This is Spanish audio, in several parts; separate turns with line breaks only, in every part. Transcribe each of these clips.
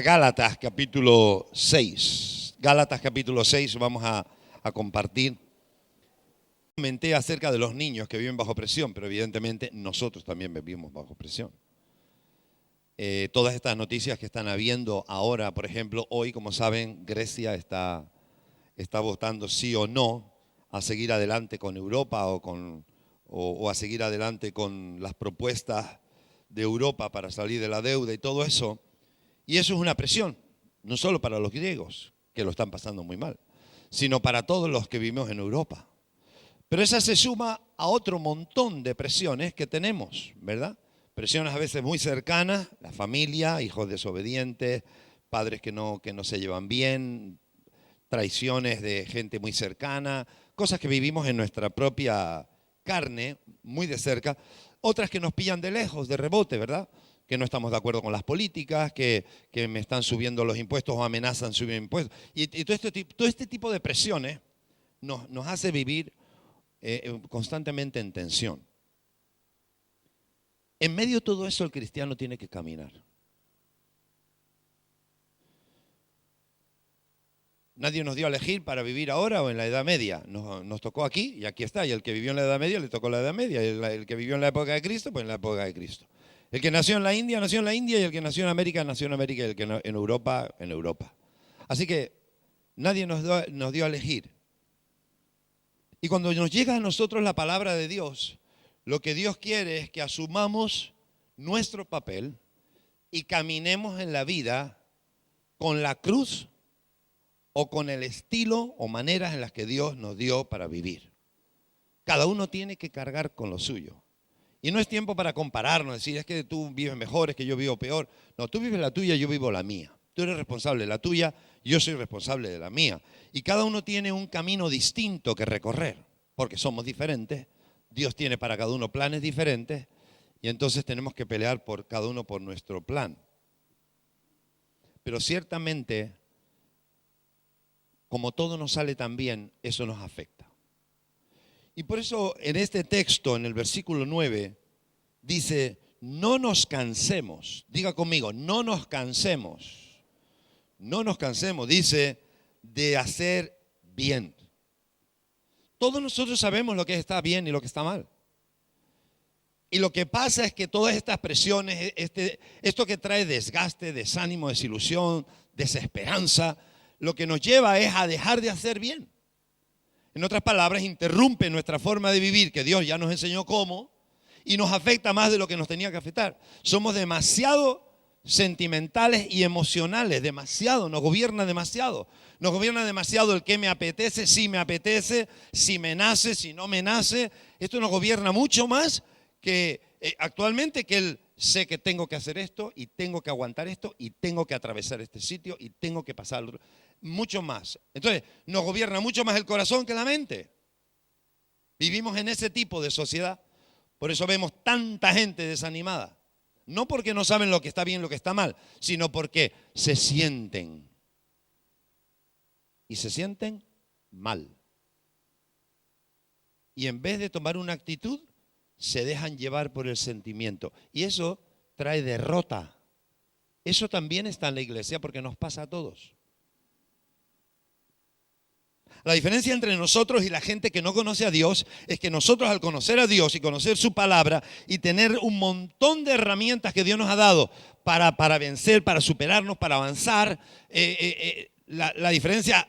a Gálatas capítulo 6. Gálatas capítulo 6 vamos a compartir. Comenté acerca de los niños que viven bajo presión, pero evidentemente nosotros también vivimos bajo presión. Todas estas noticias que están habiendo ahora, por ejemplo, hoy, como saben, Grecia está votando sí o no a seguir adelante con Europa o a seguir adelante con las propuestas de Europa para salir de la deuda y todo eso. Y eso es una presión, no solo para los griegos, que lo están pasando muy mal, sino para todos los que vivimos en Europa. Pero esa se suma a otro montón de presiones que tenemos, ¿verdad? Presiones a veces muy cercanas, la familia, hijos desobedientes, padres que no se llevan bien, traiciones de gente muy cercana, cosas que vivimos en nuestra propia carne, muy de cerca, otras que nos pillan de lejos, de rebote, ¿verdad? Que no estamos de acuerdo con las políticas, que me están subiendo los impuestos o amenazan subir impuestos. Y todo este tipo de presiones nos hace vivir constantemente en tensión. En medio de todo eso el cristiano tiene que caminar. Nadie nos dio a elegir para vivir ahora o en la Edad Media. Nos tocó aquí y aquí está. Y el que vivió en la Edad Media le tocó la Edad Media. Y el que vivió en la época de Cristo, pues en la época de Cristo. El que nació en la India, nació en la India. Y el que nació en América, nació en América. Y el que en Europa, en Europa. Así que nadie nos dio a elegir. Y cuando nos llega a nosotros la palabra de Dios, lo que Dios quiere es que asumamos nuestro papel y caminemos en la vida con la cruz o con el estilo o maneras en las que Dios nos dio para vivir. Cada uno tiene que cargar con lo suyo. Y no es tiempo para compararnos, decir, es que tú vives mejor, es que yo vivo peor. No, tú vives la tuya, yo vivo la mía. Tú eres responsable de la tuya, yo soy responsable de la mía. Y cada uno tiene un camino distinto que recorrer, porque somos diferentes. Dios tiene para cada uno planes diferentes y entonces tenemos que pelear por cada uno por nuestro plan. Pero ciertamente, como todo nos sale tan bien, eso nos afecta. Y por eso en este texto, en el versículo 9, dice, no nos cansemos. Diga conmigo, no nos cansemos. No nos cansemos, dice, de hacer bien. Todos nosotros sabemos lo que está bien y lo que está mal. Y lo que pasa es que todas estas presiones, esto que trae desgaste, desánimo, desilusión, desesperanza, lo que nos lleva es a dejar de hacer bien. En otras palabras, interrumpe nuestra forma de vivir, que Dios ya nos enseñó cómo, y nos afecta más de lo que nos tenía que afectar. Somos demasiado sentimentales y emocionales, demasiado, nos gobierna demasiado. Nos gobierna demasiado el que me apetece, si me nace, si no me nace. Esto nos gobierna mucho más que actualmente que el sé que tengo que hacer esto y tengo que aguantar esto y tengo que atravesar este sitio y tengo que pasar otro. Mucho más. Entonces, nos gobierna mucho más el corazón que la mente. Vivimos en ese tipo de sociedad. Por eso vemos tanta gente desanimada. No porque no saben lo que está bien y lo que está mal, sino porque se sienten. Y se sienten mal. Y en vez de tomar una actitud, se dejan llevar por el sentimiento. Y eso trae derrota. Eso también está en la iglesia porque nos pasa a todos. La diferencia entre nosotros y la gente que no conoce a Dios es que nosotros al conocer a Dios y conocer su palabra y tener un montón de herramientas que Dios nos ha dado para vencer, para superarnos, para avanzar, la diferencia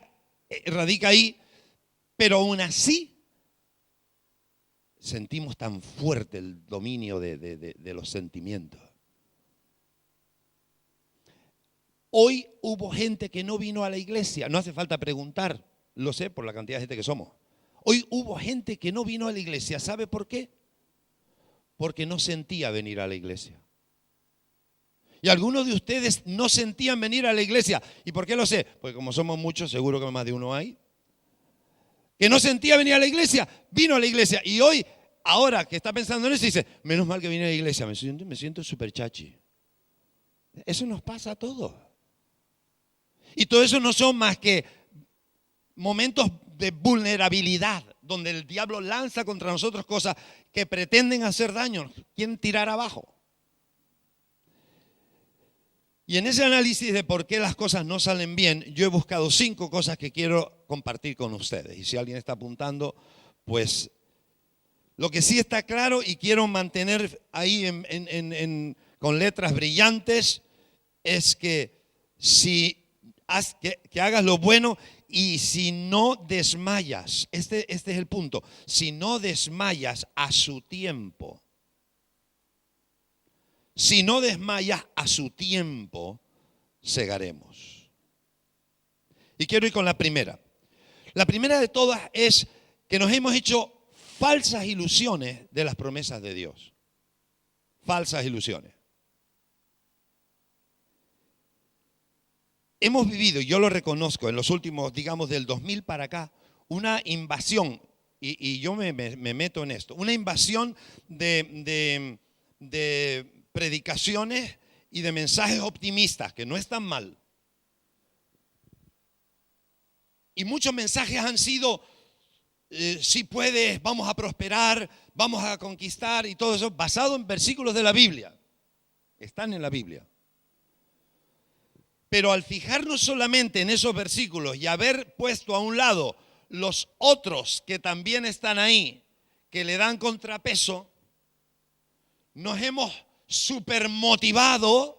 radica ahí, pero aún así sentimos tan fuerte el dominio de los sentimientos. Hoy hubo gente que no vino a la iglesia, no hace falta preguntar. Lo sé por la cantidad de gente que somos. Hoy hubo gente que no vino a la iglesia. ¿Sabe por qué? Porque no sentía venir a la iglesia. Y algunos de ustedes no sentían venir a la iglesia. ¿Y por qué lo sé? Porque como somos muchos, seguro que más de uno hay. Que no sentía venir a la iglesia, vino a la iglesia. Y hoy, ahora que está pensando en eso, dice, menos mal que vine a la iglesia, me siento súper chachi. Eso nos pasa a todos. Y todo eso no son más que momentos de vulnerabilidad, donde el diablo lanza contra nosotros cosas que pretenden hacer daño, quieren tirar abajo. Y en ese análisis de por qué las cosas no salen bien, yo he buscado 5 cosas que quiero compartir con ustedes. Y si alguien está apuntando, pues lo que sí está claro y quiero mantener ahí con letras brillantes es que que hagas lo bueno y si no desmayas, este es el punto, si no desmayas a su tiempo. Si no desmayas a su tiempo, segaremos. Y quiero ir con la primera. La primera de todas es que nos hemos hecho falsas ilusiones de las promesas de Dios. Falsas ilusiones. Hemos vivido, y yo lo reconozco, en los últimos, digamos, del 2000 para acá, una invasión, y yo me meto en esto, una invasión de predicaciones y de mensajes optimistas, que no están mal. Y muchos mensajes han sido, si puedes, vamos a prosperar, vamos a conquistar y todo eso, basado en versículos de la Biblia. Están en la Biblia. Pero al fijarnos solamente en esos versículos y haber puesto a un lado los otros que también están ahí, que le dan contrapeso, nos hemos supermotivado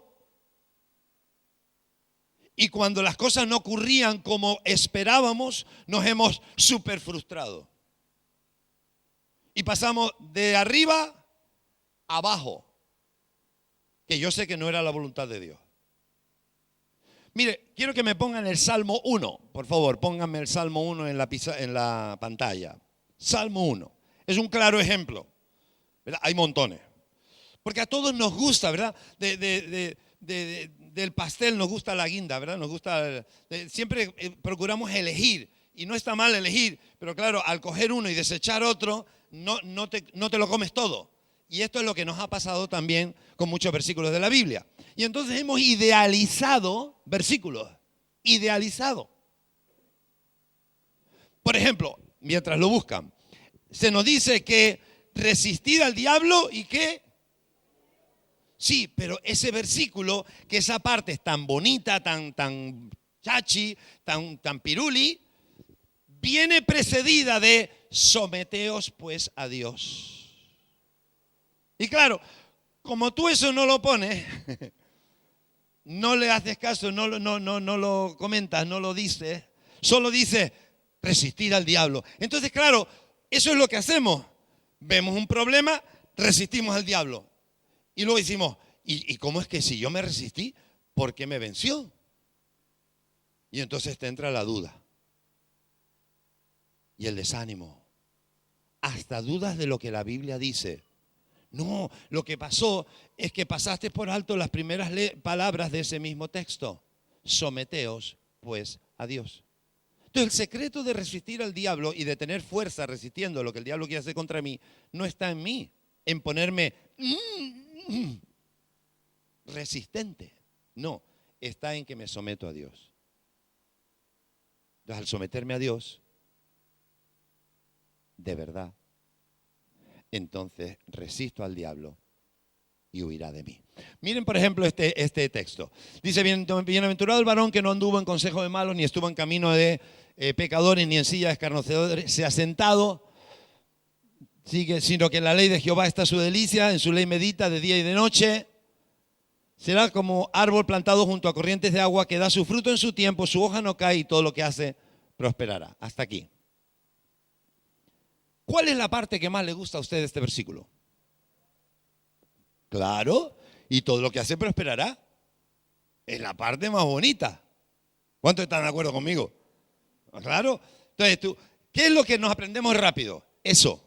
y cuando las cosas no ocurrían como esperábamos, nos hemos super frustrado. Y pasamos de arriba a abajo, que yo sé que no era la voluntad de Dios. Mire, quiero que me pongan el Salmo 1, por favor, pónganme el Salmo 1 en la pantalla. Salmo 1, es un claro ejemplo, ¿verdad? Hay montones. Porque a todos nos gusta, ¿verdad? Del pastel nos gusta la guinda, ¿verdad? Nos gusta, siempre procuramos elegir. Y no está mal elegir, pero claro, al coger uno y desechar otro, no te lo comes todo. Y esto es lo que nos ha pasado también con muchos versículos de la Biblia. Y entonces hemos idealizado versículos. Idealizado. Por ejemplo, mientras lo buscan, se nos dice que resistir al diablo y que... Sí, pero ese versículo, que esa parte es tan bonita, tan chachi, tan piruli, viene precedida de someteos pues a Dios. Y claro, como tú eso no lo pones, no le haces caso, no lo comentas, no lo dices, solo dices resistir al diablo. Entonces, claro, eso es lo que hacemos. Vemos un problema, resistimos al diablo. Y luego decimos, ¿y cómo es que si yo me resistí, por qué me venció? Y entonces te entra la duda y el desánimo. Hasta dudas de lo que la Biblia dice. No, lo que pasó es que pasaste por alto las primeras palabras de ese mismo texto. Someteos pues a Dios. Entonces el secreto de resistir al diablo y de tener fuerza resistiendo lo que el diablo quiere hacer contra mí, no está en mí, en ponerme resistente. No, está en que me someto a Dios. Entonces al someterme a Dios, de verdad, entonces resisto al diablo y huirá de mí. Miren, por ejemplo, este texto. Dice, bienaventurado el varón que no anduvo en consejo de malos, ni estuvo en camino de pecadores, ni en silla de escarnecedores, se ha sentado, sino que en la ley de Jehová está su delicia, en su ley medita de día y de noche. Será como árbol plantado junto a corrientes de agua que da su fruto en su tiempo, su hoja no cae y todo lo que hace prosperará. Hasta aquí. ¿Cuál es la parte que más le gusta a usted de este versículo? Claro, y todo lo que hace prosperará. Es la parte más bonita. ¿Cuántos están de acuerdo conmigo? Claro. Entonces, ¿qué es lo que nos aprendemos rápido? Eso.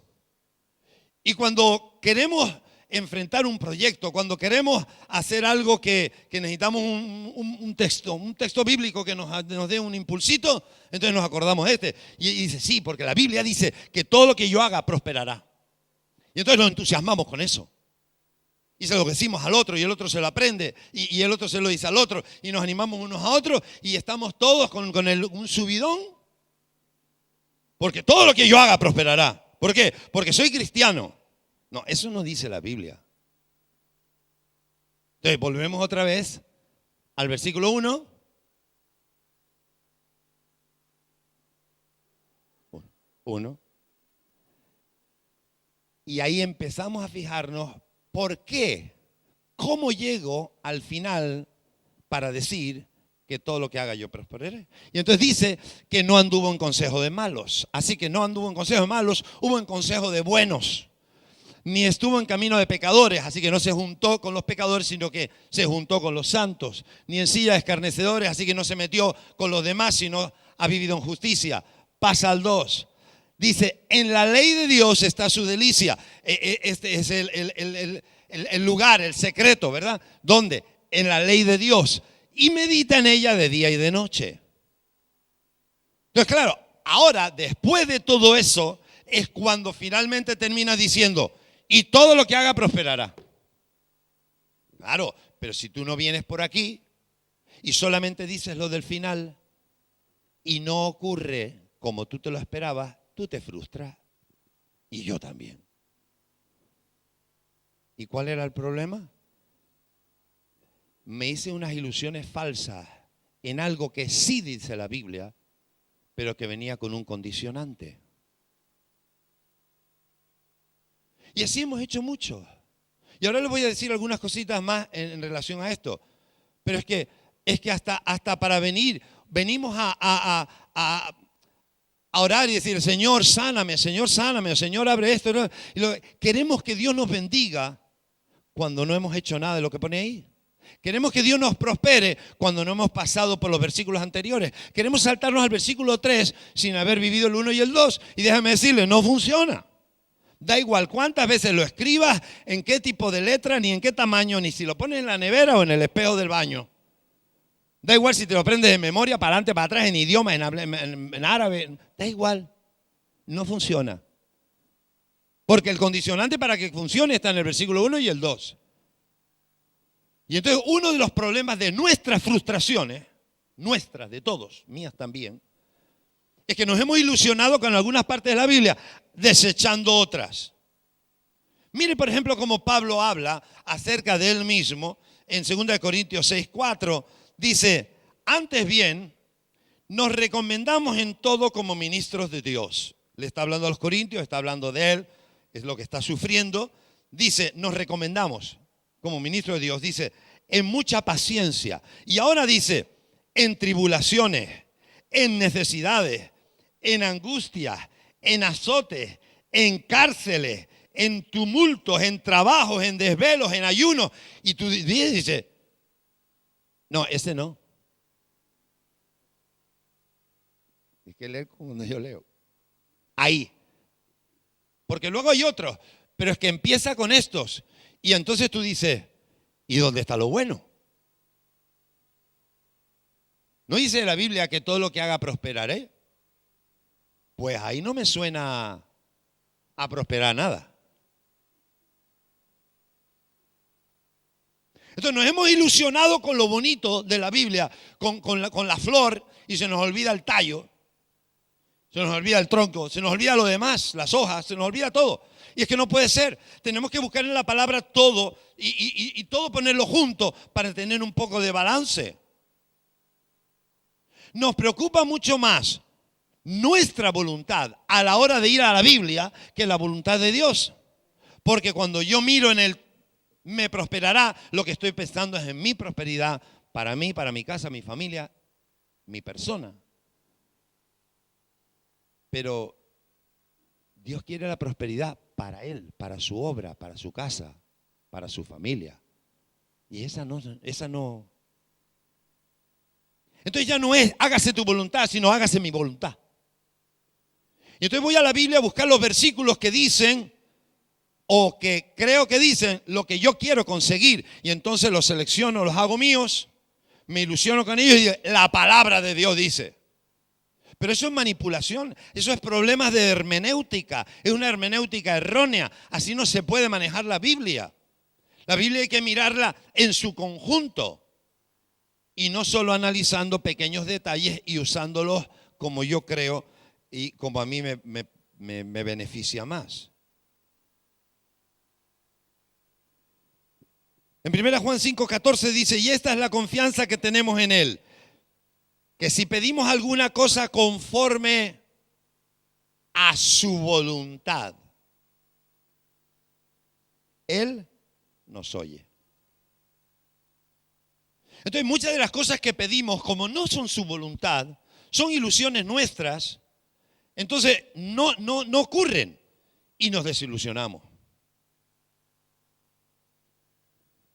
Y cuando queremos enfrentar un proyecto, cuando queremos hacer algo que necesitamos un texto bíblico que nos dé un impulsito, entonces nos acordamos de este. Y dice, sí, porque la Biblia dice que todo lo que yo haga prosperará. Y entonces nos entusiasmamos con eso. Y se lo decimos al otro y el otro se lo aprende y el otro se lo dice al otro y nos animamos unos a otros y estamos todos con un subidón. Porque todo lo que yo haga prosperará. ¿Por qué? Porque soy cristiano. No, eso no dice la Biblia. Entonces volvemos otra vez al versículo 1. Uno. Y ahí empezamos a fijarnos por qué, cómo llego al final para decir que todo lo que haga yo prosperaré. Y entonces dice que no anduvo en consejo de malos. Así que no anduvo en consejo de malos, hubo en consejo de buenos. Ni estuvo en camino de pecadores, así que no se juntó con los pecadores, sino que se juntó con los santos. Ni en silla de escarnecedores, así que no se metió con los demás, sino ha vivido en justicia. Pasa al 2. Dice, en la ley de Dios está su delicia. Este es el lugar, el secreto, ¿verdad? ¿Dónde? En la ley de Dios. Y medita en ella de día y de noche. Entonces, claro, ahora, después de todo eso, es cuando finalmente termina diciendo, y todo lo que haga prosperará. Claro, pero si tú no vienes por aquí y solamente dices lo del final y no ocurre como tú te lo esperabas, tú te frustras. Y yo también. ¿Y cuál era el problema? Me hice unas ilusiones falsas en algo que sí dice la Biblia, pero que venía con un condicionante. Y así hemos hecho mucho. Y ahora les voy a decir algunas cositas más en relación a esto. Pero es que hasta para venimos a orar y decir, Señor, sáname, Señor, abre esto. ¿No? Queremos que Dios nos bendiga cuando no hemos hecho nada de lo que pone ahí. Queremos que Dios nos prospere cuando no hemos pasado por los versículos anteriores. Queremos saltarnos al versículo 3 sin haber vivido el 1 y el 2. Y déjame decirle, no funciona. Da igual cuántas veces lo escribas, en qué tipo de letra, ni en qué tamaño, ni si lo pones en la nevera o en el espejo del baño. Da igual si te lo aprendes de memoria, para adelante, para atrás, en idioma, en árabe. Da igual. No funciona. Porque el condicionante para que funcione está en el versículo 1 y el 2. Y entonces uno de los problemas de nuestras frustraciones, nuestras, de todos, mías también, es que nos hemos ilusionado con algunas partes de la Biblia, desechando otras. Mire, por ejemplo, cómo Pablo habla acerca de él mismo en 2 Corintios 6:4. Dice, antes bien, nos recomendamos en todo como ministros de Dios. Le está hablando a los corintios, está hablando de él, es lo que está sufriendo. Dice, nos recomendamos como ministros de Dios. Dice, en mucha paciencia. Y ahora dice, en tribulaciones, en necesidades, en angustias, en azotes, en cárceles, en tumultos, en trabajos, en desvelos, en ayunos. Y tú dices, no, ese no. Es que leer cuando yo leo. Ahí. Porque luego hay otros, pero es que empieza con estos. Y entonces tú dices, ¿y dónde está lo bueno? ¿No dice la Biblia que todo lo que haga prosperaré? Pues ahí no me suena a prosperar nada. Entonces nos hemos ilusionado con lo bonito de la Biblia, con la flor, y se nos olvida el tallo, se nos olvida el tronco, se nos olvida lo demás, las hojas, se nos olvida todo. Y es que no puede ser. Tenemos que buscar en la palabra todo y todo ponerlo junto para tener un poco de balance. Nos preocupa mucho más nuestra voluntad a la hora de ir a la Biblia que la voluntad de Dios. Porque cuando yo miro en el me prosperará, lo que estoy pensando es en mi prosperidad para mí, para mi casa, mi familia, mi persona. Pero Dios quiere la prosperidad para Él, para su obra, para su casa, para su familia. Y esa no. Entonces ya no es hágase tu voluntad, sino hágase mi voluntad. Y entonces voy a la Biblia a buscar los versículos que dicen, o que creo que dicen, lo que yo quiero conseguir. Y entonces los selecciono, los hago míos, me ilusiono con ellos y digo, la palabra de Dios dice. Pero eso es manipulación, eso es problemas de hermenéutica, es una hermenéutica errónea. Así no se puede manejar la Biblia. La Biblia hay que mirarla en su conjunto y no solo analizando pequeños detalles y usándolos como yo creo y como a mí me beneficia más. En 1 Juan 5:14 dice, y esta es la confianza que tenemos en Él, que si pedimos alguna cosa conforme a su voluntad, Él nos oye. Entonces muchas de las cosas que pedimos, como no son su voluntad, son ilusiones nuestras, entonces no ocurren y nos desilusionamos.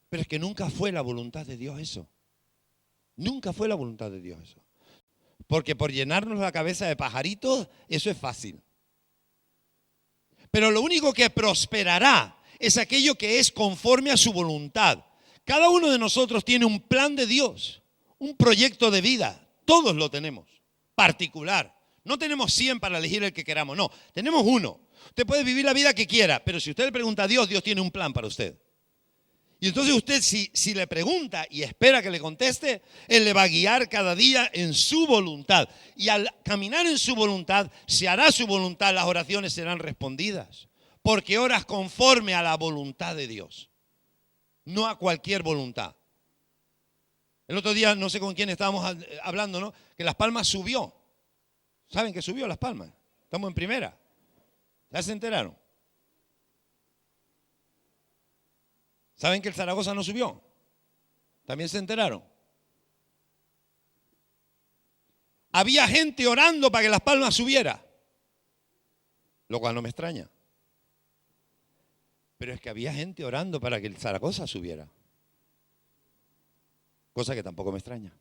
Pero es que nunca fue la voluntad de Dios eso. Nunca fue la voluntad de Dios eso. Porque por llenarnos la cabeza de pajaritos, eso es fácil. Pero lo único que prosperará es aquello que es conforme a su voluntad. Cada uno de nosotros tiene un plan de Dios, un proyecto de vida. Todos lo tenemos, particular. No tenemos 100 para elegir el que queramos, no. Tenemos uno. Usted puede vivir la vida que quiera, pero si usted le pregunta a Dios, Dios tiene un plan para usted. Y entonces usted si le pregunta y espera que le conteste, Él le va a guiar cada día en su voluntad. Y al caminar en su voluntad, se hará su voluntad, las oraciones serán respondidas. Porque oras conforme a la voluntad de Dios, no a cualquier voluntad. El otro día, no sé con quién estábamos hablando, ¿no? Que Las Palmas subió. ¿Saben que subió Las Palmas? Estamos en primera. ¿Ya se enteraron? ¿Saben que el Zaragoza no subió? ¿También se enteraron? Había gente orando para que Las Palmas subiera, lo cual no me extraña. Pero es que había gente orando para que el Zaragoza subiera, cosa que tampoco me extraña.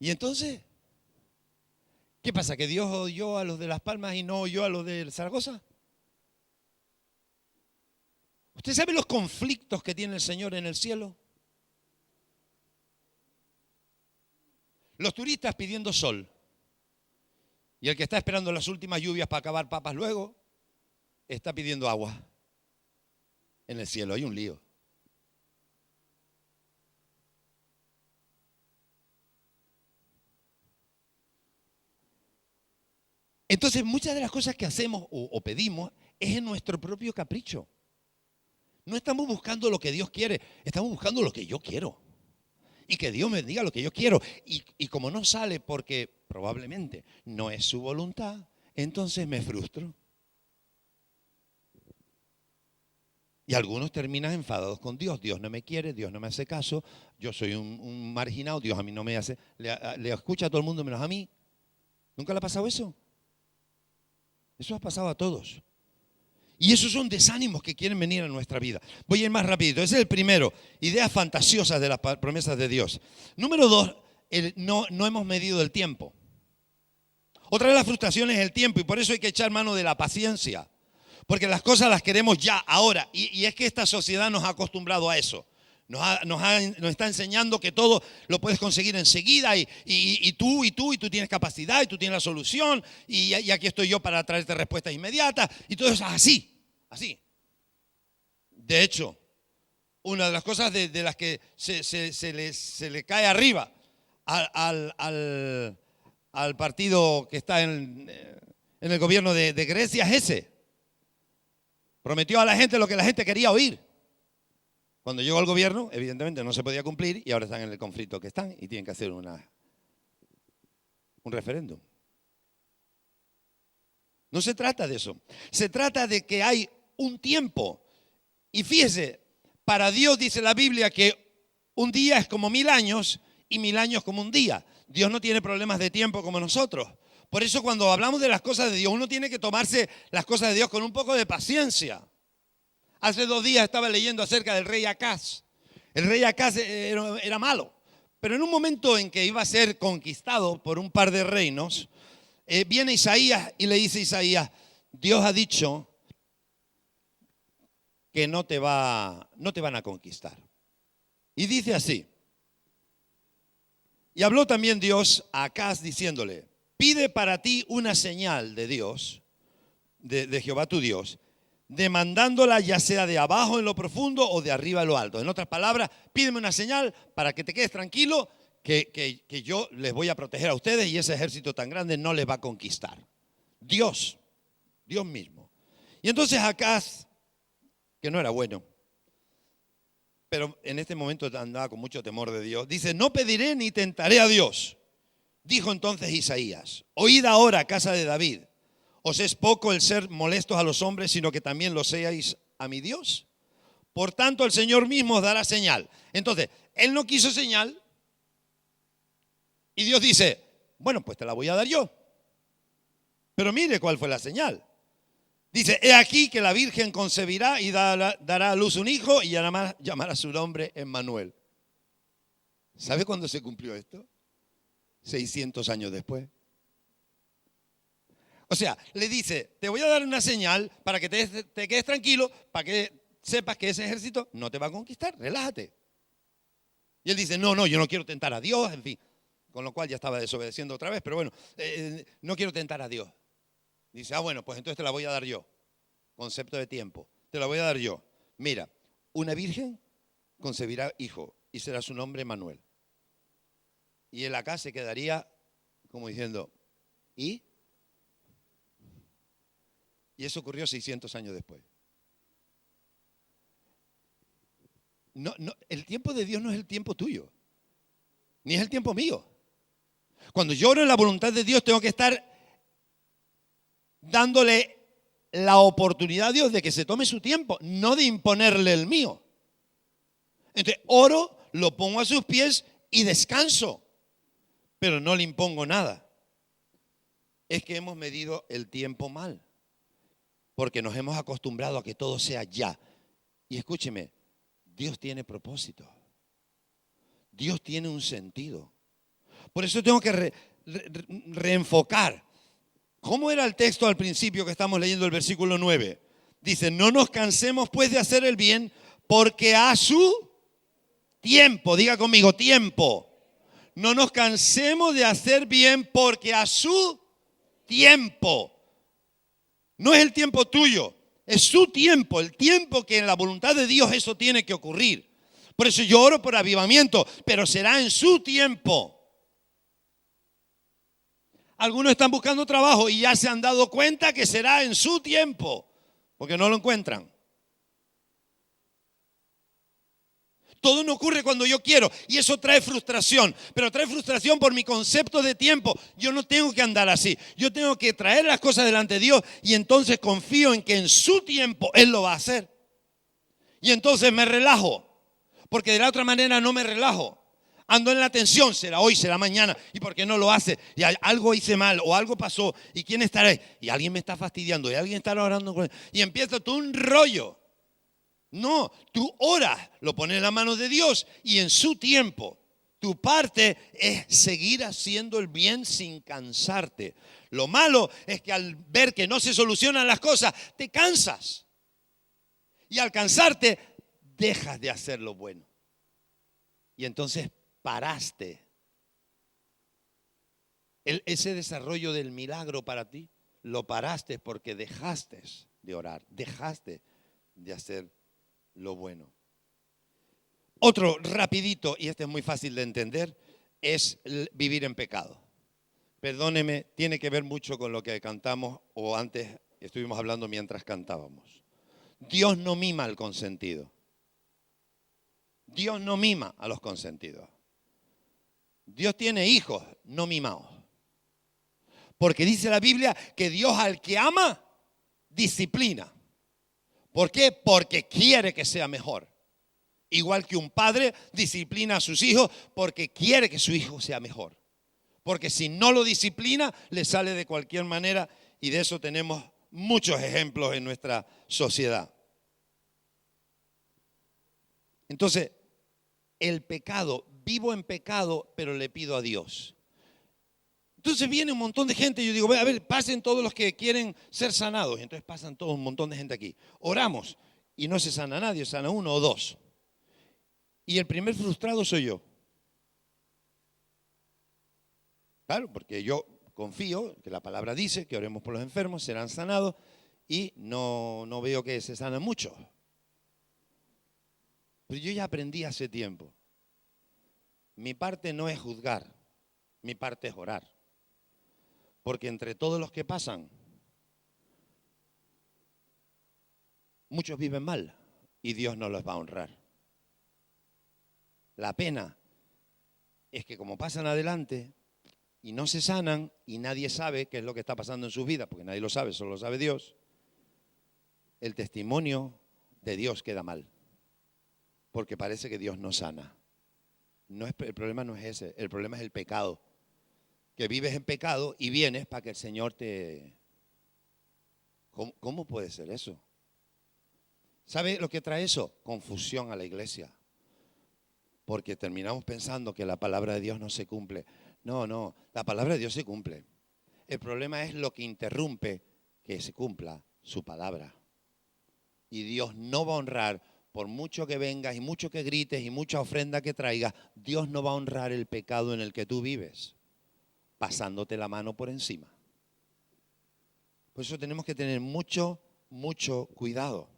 Y entonces, ¿qué pasa? ¿Que Dios oyó a los de Las Palmas y no oyó a los de Zaragoza? ¿Usted sabe los conflictos que tiene el Señor en el cielo? Los turistas pidiendo sol. Y el que está esperando las últimas lluvias para acabar papas luego, está pidiendo agua. En el cielo hay un lío. Entonces, muchas de las cosas que hacemos o pedimos es en nuestro propio capricho. No estamos buscando lo que Dios quiere, estamos buscando lo que yo quiero. Y que Dios me diga lo que yo quiero. Y como no sale porque probablemente no es su voluntad, entonces me frustro. Y algunos terminan enfadados con Dios. Dios no me quiere, Dios no me hace caso, yo soy un marginado, Dios a mí no me hace, le escucha a todo el mundo menos a mí. ¿Nunca le ha pasado eso? Eso ha pasado a todos. Y esos son desánimos que quieren venir a nuestra vida. Voy a ir más rapidito. Ese es el primero. Ideas fantasiosas de las promesas de Dios. Número 2, no hemos medido el tiempo. Otra de las frustraciones es el tiempo y por eso hay que echar mano de la paciencia. Porque las cosas las queremos ya, ahora. Y es que esta sociedad nos ha acostumbrado a eso. Nos está enseñando que todo lo puedes conseguir enseguida y tú tienes capacidad y tú tienes la solución y aquí estoy yo para traerte respuestas inmediatas y todo eso es así. De hecho, una de las cosas de las que se le cae arriba al partido que está en el gobierno de Grecia es ese. Prometió a la gente lo que la gente quería oír. Cuando llegó al gobierno, evidentemente no se podía cumplir y ahora están en el conflicto que están y tienen que hacer un referéndum. No se trata de eso. Se trata de que hay un tiempo. Y fíjese, para Dios dice la Biblia que un día es como 1000 años y 1000 años como un día. Dios no tiene problemas de tiempo como nosotros. Por eso cuando hablamos de las cosas de Dios, uno tiene que tomarse las cosas de Dios con un poco de paciencia. Hace 2 días estaba leyendo acerca del rey Acaz. El rey Acaz era malo, pero en un momento en que iba a ser conquistado por un par de reinos, viene Isaías y le dice a Isaías, Dios ha dicho que no te van a conquistar. Y dice así, y habló también Dios a Acaz diciéndole, pide para ti una señal de Dios, de Jehová tu Dios, demandándola ya sea de abajo en lo profundo o de arriba en lo alto. En otras palabras, pídeme una señal para que te quedes tranquilo que yo les voy a proteger a ustedes y ese ejército tan grande no les va a conquistar. Dios mismo. Y entonces Acaz, que no era bueno, pero en este momento andaba con mucho temor de Dios. Dice, no pediré ni tentaré a Dios. Dijo entonces Isaías, oíd ahora, casa de David, ¿os es poco el ser molestos a los hombres, sino que también lo seáis a mi Dios? Por tanto, el Señor mismo os dará señal. Entonces, él no quiso señal y Dios dice, bueno, pues te la voy a dar yo. Pero mire cuál fue la señal. Dice, he aquí que la Virgen concebirá y dará a luz un hijo y llamará su nombre Emmanuel. ¿Sabe cuándo se cumplió esto? 600 años después. O sea, le dice, te voy a dar una señal para que te quedes tranquilo, para que sepas que ese ejército no te va a conquistar, relájate. Y él dice, no, yo no quiero tentar a Dios, en fin. Con lo cual ya estaba desobedeciendo otra vez, pero bueno, no quiero tentar a Dios. Dice, bueno, pues entonces te la voy a dar yo. Concepto de tiempo, te la voy a dar yo. Mira, una virgen concebirá hijo y será su nombre Emmanuel. Y él acá se quedaría como diciendo, ¿y? Y eso ocurrió 600 años después. No, el tiempo de Dios no es el tiempo tuyo, ni es el tiempo mío. Cuando yo oro en la voluntad de Dios, tengo que estar dándole la oportunidad a Dios de que se tome su tiempo, no de imponerle el mío. Entonces, oro, lo pongo a sus pies y descanso, pero no le impongo nada. Es que hemos medido el tiempo mal, porque nos hemos acostumbrado a que todo sea ya. Y escúcheme, Dios tiene propósito. Dios tiene un sentido. Por eso tengo que reenfocar. ¿Cómo era el texto al principio que estamos leyendo el versículo 9? Dice, no nos cansemos pues de hacer el bien, porque a su tiempo, diga conmigo, tiempo. No nos cansemos de hacer bien, porque a su tiempo. No es el tiempo tuyo, es su tiempo, el tiempo que en la voluntad de Dios eso tiene que ocurrir. Por eso yo oro por avivamiento, pero será en su tiempo. Algunos están buscando trabajo y ya se han dado cuenta que será en su tiempo, porque no lo encuentran. Todo no ocurre cuando yo quiero y eso trae frustración, pero trae frustración por mi concepto de tiempo. Yo no tengo que andar así, yo tengo que traer las cosas delante de Dios y entonces confío en que en su tiempo Él lo va a hacer. Y entonces me relajo, porque de la otra manera no me relajo. Ando en la tensión, será hoy, será mañana. ¿Y por qué no lo hace? Y algo hice mal o algo pasó. ¿Y quién estará ahí? Y alguien me está fastidiando y alguien estará orando con él. Y empieza todo un rollo. No, tú oras, lo pones en las manos de Dios y en su tiempo. Tu parte es seguir haciendo el bien sin cansarte. Lo malo es que al ver que no se solucionan las cosas, te cansas. Y al cansarte, dejas de hacer lo bueno. Y entonces paraste. Ese desarrollo del milagro para ti, lo paraste porque dejaste de orar, dejaste de hacer lo bueno. Otro rapidito, y este es muy fácil de entender, es vivir en pecado. Perdóneme, tiene que ver mucho con lo que cantamos o antes estuvimos hablando mientras cantábamos. Dios no mima al consentido. Dios no mima a los consentidos. Dios tiene hijos, no mimados. Porque dice la Biblia que Dios al que ama, disciplina. ¿Por qué? Porque quiere que sea mejor. Igual que un padre disciplina a sus hijos porque quiere que su hijo sea mejor. Porque si no lo disciplina, le sale de cualquier manera y de eso tenemos muchos ejemplos en nuestra sociedad. Entonces, el pecado, vivo en pecado, pero le pido a Dios. Entonces viene un montón de gente y yo digo, a ver, pasen todos los que quieren ser sanados. Entonces pasan todos un montón de gente aquí. Oramos y no se sana nadie, sana uno o dos. Y el primer frustrado soy yo. Claro, porque yo confío que la palabra dice que oremos por los enfermos, serán sanados y no veo que se sanen mucho. Pero yo ya aprendí hace tiempo. Mi parte no es juzgar, mi parte es orar. Porque entre todos los que pasan, muchos viven mal. y Dios no los va a honrar. La pena es que como pasan adelante y no se sanan y nadie sabe qué es lo que está pasando en sus vidas, porque nadie lo sabe, solo lo sabe Dios, el testimonio de Dios queda mal, porque parece que Dios no sana. El problema no es ese, el problema es el pecado. Que vives en pecado y vienes para que el Señor te... ¿Cómo puede ser eso? ¿Sabe lo que trae eso? Confusión a la iglesia. Porque terminamos pensando que la palabra de Dios no se cumple. No, la palabra de Dios se cumple. El problema es lo que interrumpe que se cumpla su palabra. Y Dios no va a honrar, por mucho que vengas y mucho que grites y mucha ofrenda que traigas, Dios no va a honrar el pecado en el que tú vives, pasándote la mano por encima. Por eso tenemos que tener mucho cuidado.